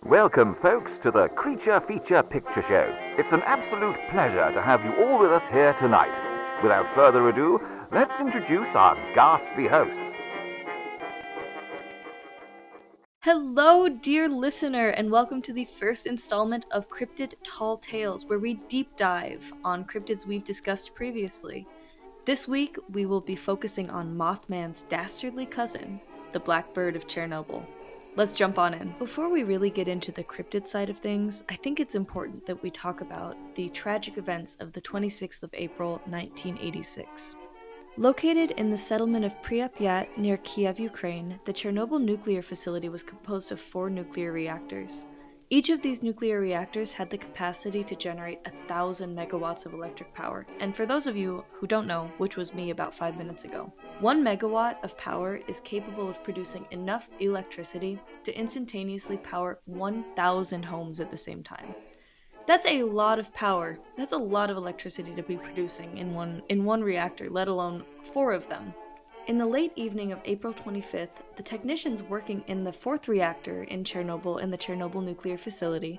Welcome, folks, to the Creature Feature Picture Show. It's an absolute pleasure to have you all with us here tonight. Without further ado, let's introduce our ghastly hosts. Hello, dear listener, and welcome to the first installment of Cryptid Tall Tales, where we deep dive on cryptids we've discussed previously. This week, we will be focusing on Mothman's dastardly cousin, the Blackbird of Chornobyl. Let's jump on in. Before we really get into the cryptid side of things, I think it's important that we talk about the tragic events of the 26th of April, 1986. Located in the settlement of Pripyat near Kiev, Ukraine, the Chernobyl nuclear facility was composed of 4 nuclear reactors. Each of these nuclear reactors had the capacity to generate 1,000 megawatts of electric power, and for those of you who don't know, which was me about 5 minutes ago, 1 megawatt of power is capable of producing enough electricity to instantaneously power 1,000 homes at the same time. That's a lot of power. That's a lot of electricity to be producing in one reactor, let alone 4 of them. In the late evening of April 25th, the technicians working in the 4th reactor in Chernobyl in the Chernobyl nuclear facility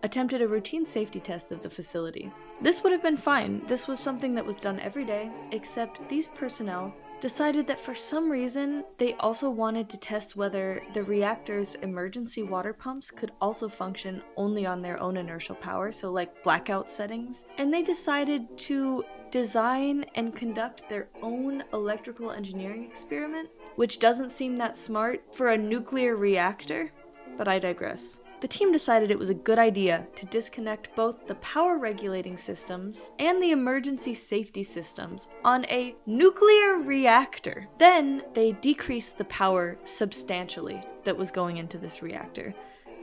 attempted a routine safety test of the facility. This would have been fine. This was something that was done every day, except these personnel decided that for some reason they also wanted to test whether the reactor's emergency water pumps could also function only on their own inertial power, so like blackout settings. And they decided to design and conduct their own electrical engineering experiment, which doesn't seem that smart for a nuclear reactor, but I digress. The team decided it was a good idea to disconnect both the power regulating systems and the emergency safety systems on a nuclear reactor. Then they decreased the power substantially that was going into this reactor.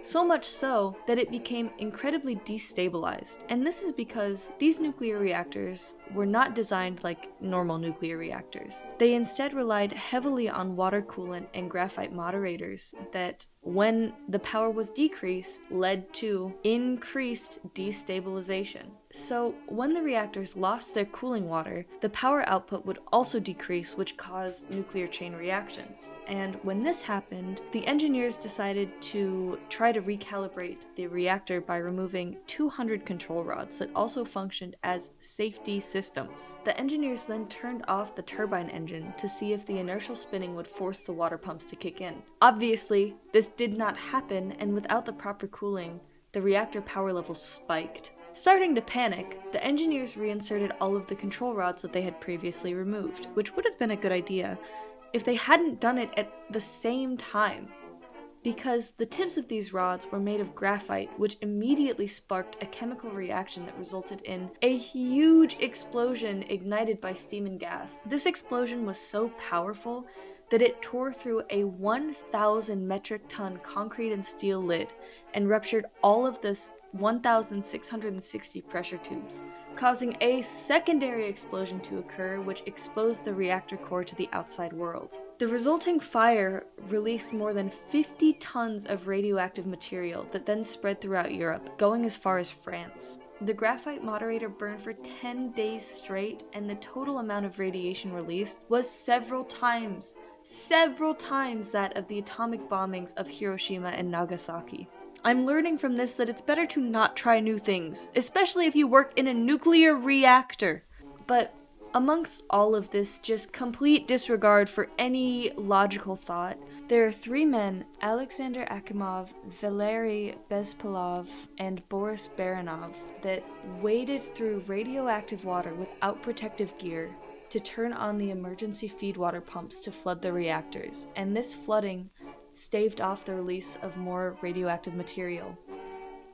So much so that it became incredibly destabilized. And this is because these nuclear reactors were not designed like normal nuclear reactors. They instead relied heavily on water coolant and graphite moderators that, when the power was decreased, led to increased destabilization. So when the reactors lost their cooling water, the power output would also decrease, which caused nuclear chain reactions. And when this happened, the engineers decided to try to recalibrate the reactor by removing 200 control rods that also functioned as safety systems. The engineers then turned off the turbine engine to see if the inertial spinning would force the water pumps to kick in. Obviously, this did not happen, and without the proper cooling, the reactor power levels spiked. Starting to panic, the engineers reinserted all of the control rods that they had previously removed, which would have been a good idea if they hadn't done it at the same time, because the tips of these rods were made of graphite, which immediately sparked a chemical reaction that resulted in a huge explosion ignited by steam and gas. This explosion was so powerful that it tore through a 1,000 metric ton concrete and steel lid and ruptured all of this 1,660 pressure tubes, causing a secondary explosion to occur which exposed the reactor core to the outside world. The resulting fire released more than 50 tons of radioactive material that then spread throughout Europe, going as far as France. The graphite moderator burned for 10 days straight, and the total amount of radiation released was several times that of the atomic bombings of Hiroshima and Nagasaki. I'm learning from this that it's better to not try new things, especially if you work in a nuclear reactor. But amongst all of this just complete disregard for any logical thought, there are 3 men, Alexander Akimov, Valery Bespalov, and Boris Baranov, that waded through radioactive water without protective gear to turn on the emergency feed water pumps to flood the reactors, and this flooding staved off the release of more radioactive material.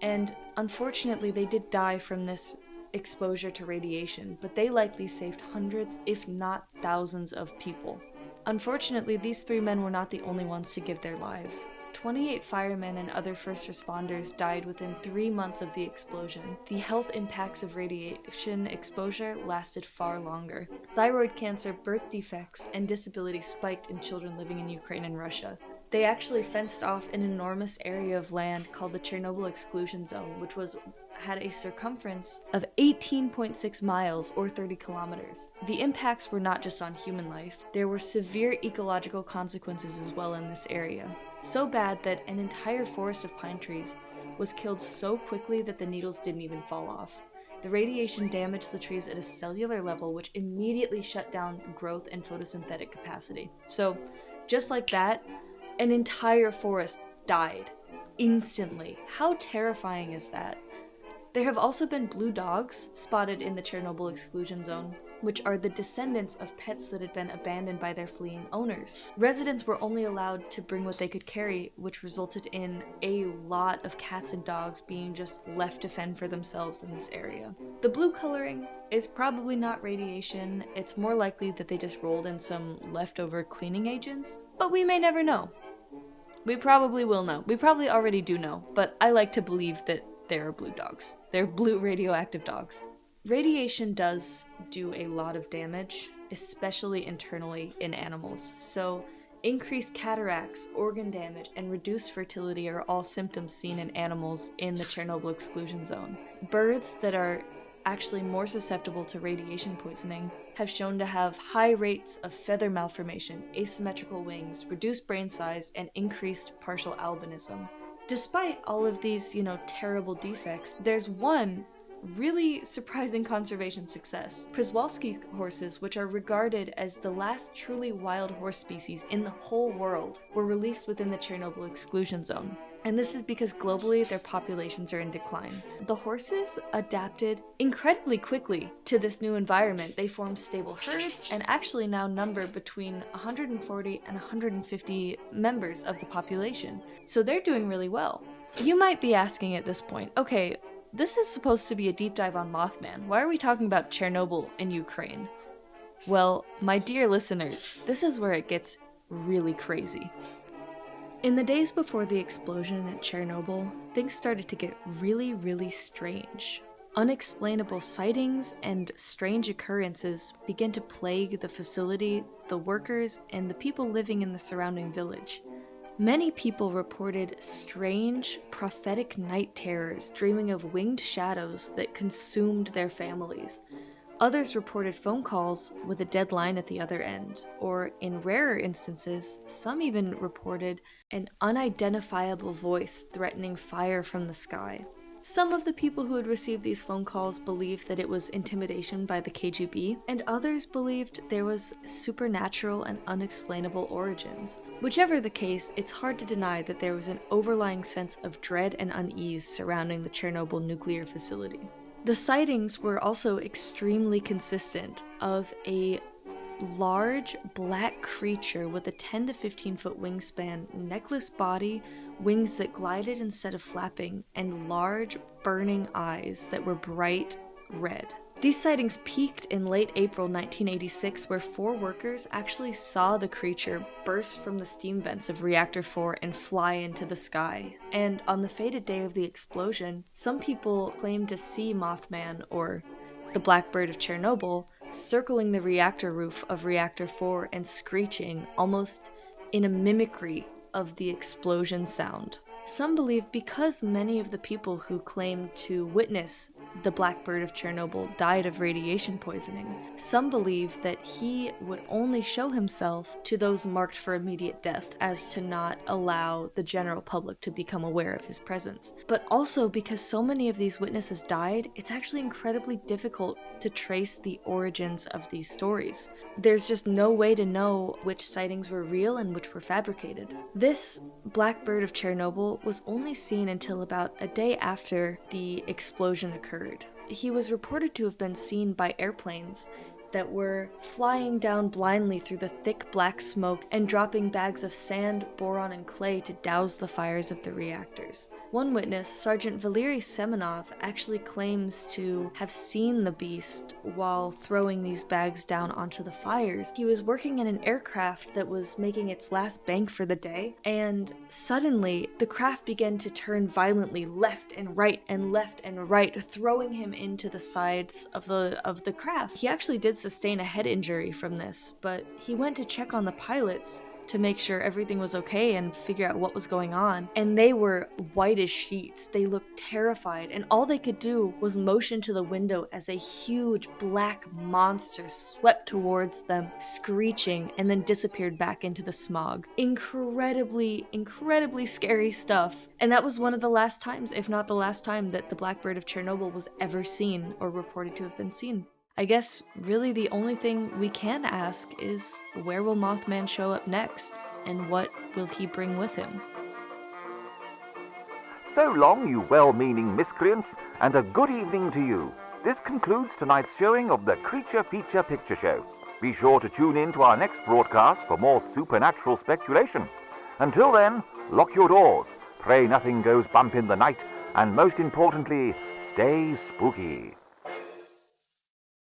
And unfortunately, they did die from this exposure to radiation, but they likely saved hundreds, if not thousands, of people. Unfortunately, these 3 men were not the only ones to give their lives. 28 firemen and other first responders died within 3 months of the explosion. The health impacts of radiation exposure lasted far longer. Thyroid cancer, birth defects, and disability spiked in children living in Ukraine and Russia. They actually fenced off an enormous area of land called the Chernobyl Exclusion Zone, which was had a circumference of 18.6 miles or 30 kilometers. The impacts were not just on human life, there were severe ecological consequences as well in this area. So bad that an entire forest of pine trees was killed so quickly that the needles didn't even fall off. The radiation damaged the trees at a cellular level, which immediately shut down growth and photosynthetic capacity. So, just like that, an entire forest died instantly. How terrifying is that? There have also been blue dogs spotted in the Chernobyl exclusion zone, which are the descendants of pets that had been abandoned by their fleeing owners. Residents were only allowed to bring what they could carry, which resulted in a lot of cats and dogs being just left to fend for themselves in this area. The blue coloring is probably not radiation, it's more likely that they just rolled in some leftover cleaning agents, but we may never know. We probably will know. We probably already do know, but I like to believe that there are blue dogs. They're blue radioactive dogs. Radiation does do a lot of damage, especially internally in animals. So, increased cataracts, organ damage, and reduced fertility are all symptoms seen in animals in the Chernobyl exclusion zone. Birds that are actually more susceptible to radiation poisoning have shown to have high rates of feather malformation, asymmetrical wings, reduced brain size, and increased partial albinism. Despite all of these, terrible defects, there's one really surprising conservation success. Przewalski horses, which are regarded as the last truly wild horse species in the whole world, were released within the Chernobyl exclusion zone. And this is because globally their populations are in decline. The horses adapted incredibly quickly to this new environment. They formed stable herds and actually now number between 140 and 150 members of the population. So they're doing really well. You might be asking at this point, okay, this is supposed to be a deep dive on Mothman. Why are we talking about Chernobyl in Ukraine? Well, my dear listeners, this is where it gets really crazy. In the days before the explosion at Chernobyl, things started to get really, really strange. Unexplainable sightings and strange occurrences began to plague the facility, the workers, and the people living in the surrounding village. Many people reported strange, prophetic night terrors, dreaming of winged shadows that consumed their families. Others reported phone calls with a dead line at the other end, or in rarer instances, some even reported an unidentifiable voice threatening fire from the sky. Some of the people who had received these phone calls believed that it was intimidation by the KGB, and others believed there was supernatural and unexplainable origins. Whichever the case, it's hard to deny that there was an overlying sense of dread and unease surrounding the Chernobyl nuclear facility. The sightings were also extremely consistent of a large black creature with a 10 to 15 foot wingspan, necklace body, wings that glided instead of flapping, and large burning eyes that were bright red. These sightings peaked in late April 1986, where 4 workers actually saw the creature burst from the steam vents of Reactor 4 and fly into the sky. And on the fated day of the explosion, some people claimed to see Mothman, or the Blackbird of Chornobyl, circling the reactor roof of Reactor 4 and screeching, almost in a mimicry of the explosion sound. Some believe because many of the people who claimed to witness the Blackbird of Chornobyl died of radiation poisoning, some believe that he would only show himself to those marked for immediate death, as to not allow the general public to become aware of his presence. But also because so many of these witnesses died, it's actually incredibly difficult to trace the origins of these stories. There's just no way to know which sightings were real and which were fabricated. This Blackbird of Chornobyl was only seen until about a day after the explosion occurred. He was reported to have been seen by airplanes that were flying down blindly through the thick black smoke and dropping bags of sand, boron, and clay to douse the fires of the reactors. One witness, Sergeant Valery Semenov, actually claims to have seen the beast while throwing these bags down onto the fires. He was working in an aircraft that was making its last bank for the day, and suddenly the craft began to turn violently left and right, throwing him into the sides of the craft. He actually did sustain a head injury from this, but he went to check on the pilots to make sure everything was okay and figure out what was going on. And they were white as sheets. They looked terrified, and all they could do was motion to the window as a huge black monster swept towards them, screeching, and then disappeared back into the smog. Incredibly, incredibly scary stuff. And that was one of the last times, if not the last time, that the Blackbird of Chernobyl was ever seen or reported to have been seen. I guess really the only thing we can ask is, where will Mothman show up next, and what will he bring with him? So long, you well-meaning miscreants, and a good evening to you. This concludes tonight's showing of the Creature Feature Picture Show. Be sure to tune in to our next broadcast for more supernatural speculation. Until then, lock your doors, pray nothing goes bump in the night, and most importantly, stay spooky.